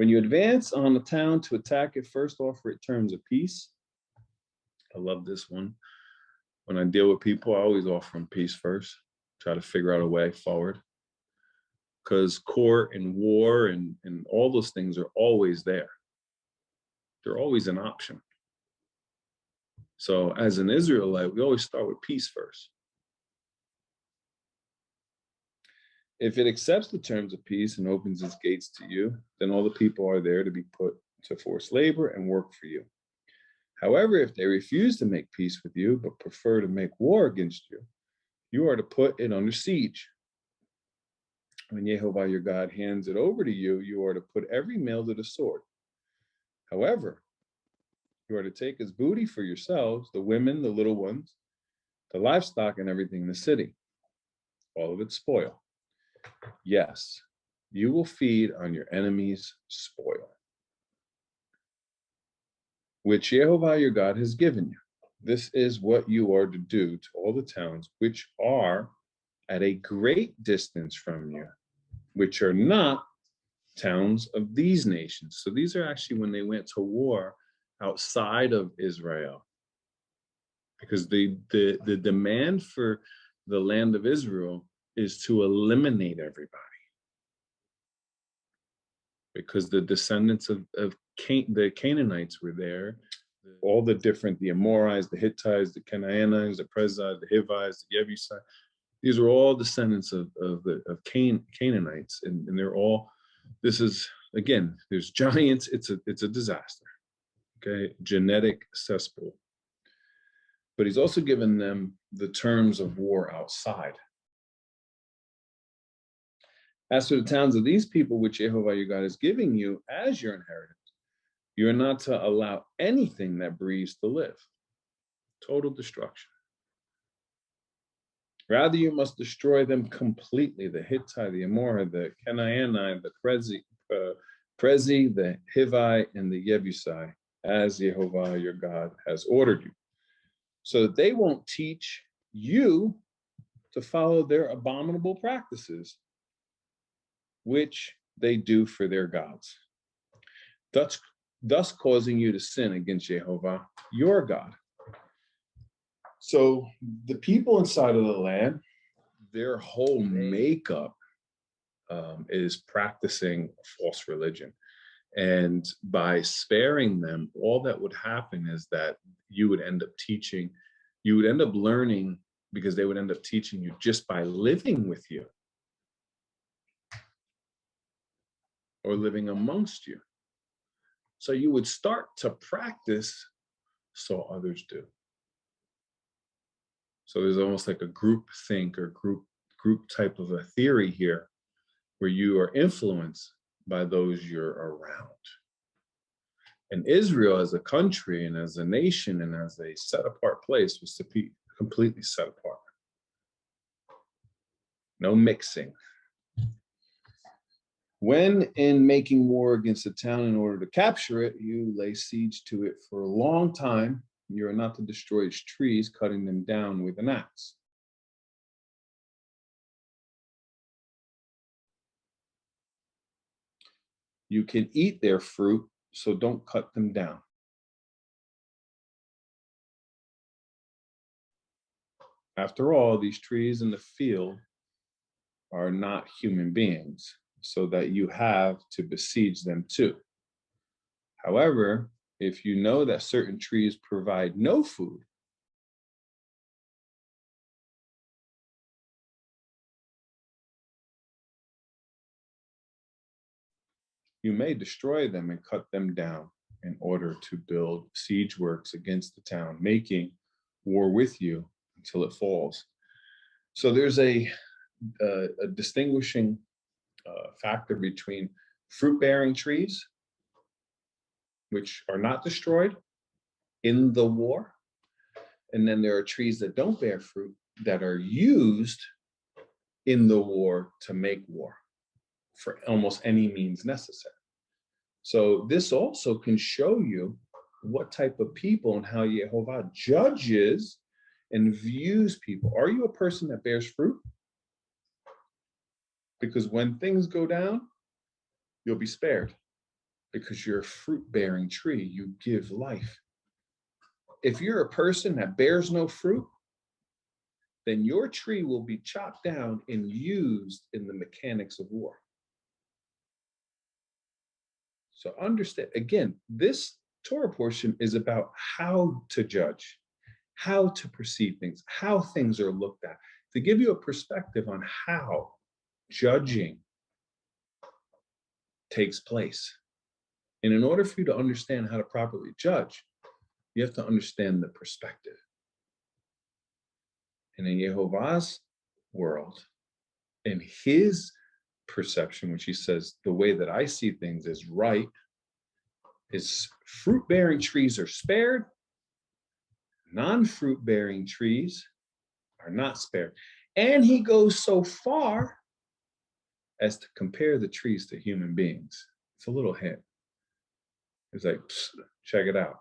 When you advance on the town to attack it, first offer it terms of peace. I love this one. When I deal with people, I always offer them peace first. Try to figure out a way forward. Because court and war and all those things are always there. They're always an option. So as an Israelite, we always start with peace first. If it accepts the terms of peace and opens its gates to you, then all the people are there to be put to forced labor and work for you. However, if they refuse to make peace with you, but prefer to make war against you, you are to put it under siege. When YHVH your God hands it over to you, you are to put every male to the sword. However, you are to take as booty for yourselves the women, the little ones, the livestock, and everything in the city, all of its spoil. Yes, you will feed on your enemies' spoil, which YHVH your God has given you. This is what you are to do to all the towns which are at a great distance from you, which are not towns of these nations. So these are actually when they went to war outside of Israel, because the demand for the land of Israel is to eliminate everybody, because the descendants of the Canaanites were there, all the different, the Amorites, the Hittites, the Canaanites, the Perizzites, the Hivites, the Jebusites. These are all descendants of Canaanites, and they're all. This is, again, there's giants. It's a disaster. Okay, genetic cesspool. But he's also given them the terms of war outside. As for the towns of these people, which YHVH your God is giving you as your inheritance, you are not to allow anything that breathes to live. Total destruction. Rather, you must destroy them completely. The Hittite, the Amorite, the Canaanite, the Prezzi, the Hivite, and the Jebusite, as YHVH your God has ordered you, so that they won't teach you to follow their abominable practices, which they do for their gods, thus causing you to sin against YHVH your God. So the people inside of the land, their whole makeup is practicing a false religion. And by sparing them, all that would happen is that you would end up teaching, you would end up learning, because they would end up teaching you just by living with you or living amongst you. So you would start to practice so others do. So there's almost like a group think or group type of a theory here, where you are influenced by those you're around. And Israel as a country and as a nation and as a set apart place was to be completely set apart. No mixing. When in making war against a town in order to capture it, you lay siege to it for a long time. You are not to destroy its trees, cutting them down with an axe. You can eat their fruit, so don't cut them down. After all, these trees in the field are not human beings, so that you have to besiege them too. However, if you know that certain trees provide no food, you may destroy them and cut them down in order to build siege works against the town, making war with you until it falls. So there's a distinguishing factor between fruit-bearing trees, which are not destroyed in the war, and then there are trees that don't bear fruit that are used in the war to make war for almost any means necessary. So this also can show you what type of people and how YHVH judges and views people. Are you a person that bears fruit? Because when things go down, you'll be spared. because you're a fruit-bearing tree. You give life. If you're a person that bears no fruit, then your tree will be chopped down and used in the mechanics of war. So understand, again, this Torah portion is about how to judge, how to perceive things, how things are looked at, to give you a perspective on how judging takes place. And in order for you to understand how to properly judge, you have to understand the perspective. And in Yehovah's world, in his perception, which he says, the way that I see things is right, is fruit-bearing trees are spared, non-fruit-bearing trees are not spared. And he goes so far as to compare the trees to human beings. It's a little hint. It's like, check it out.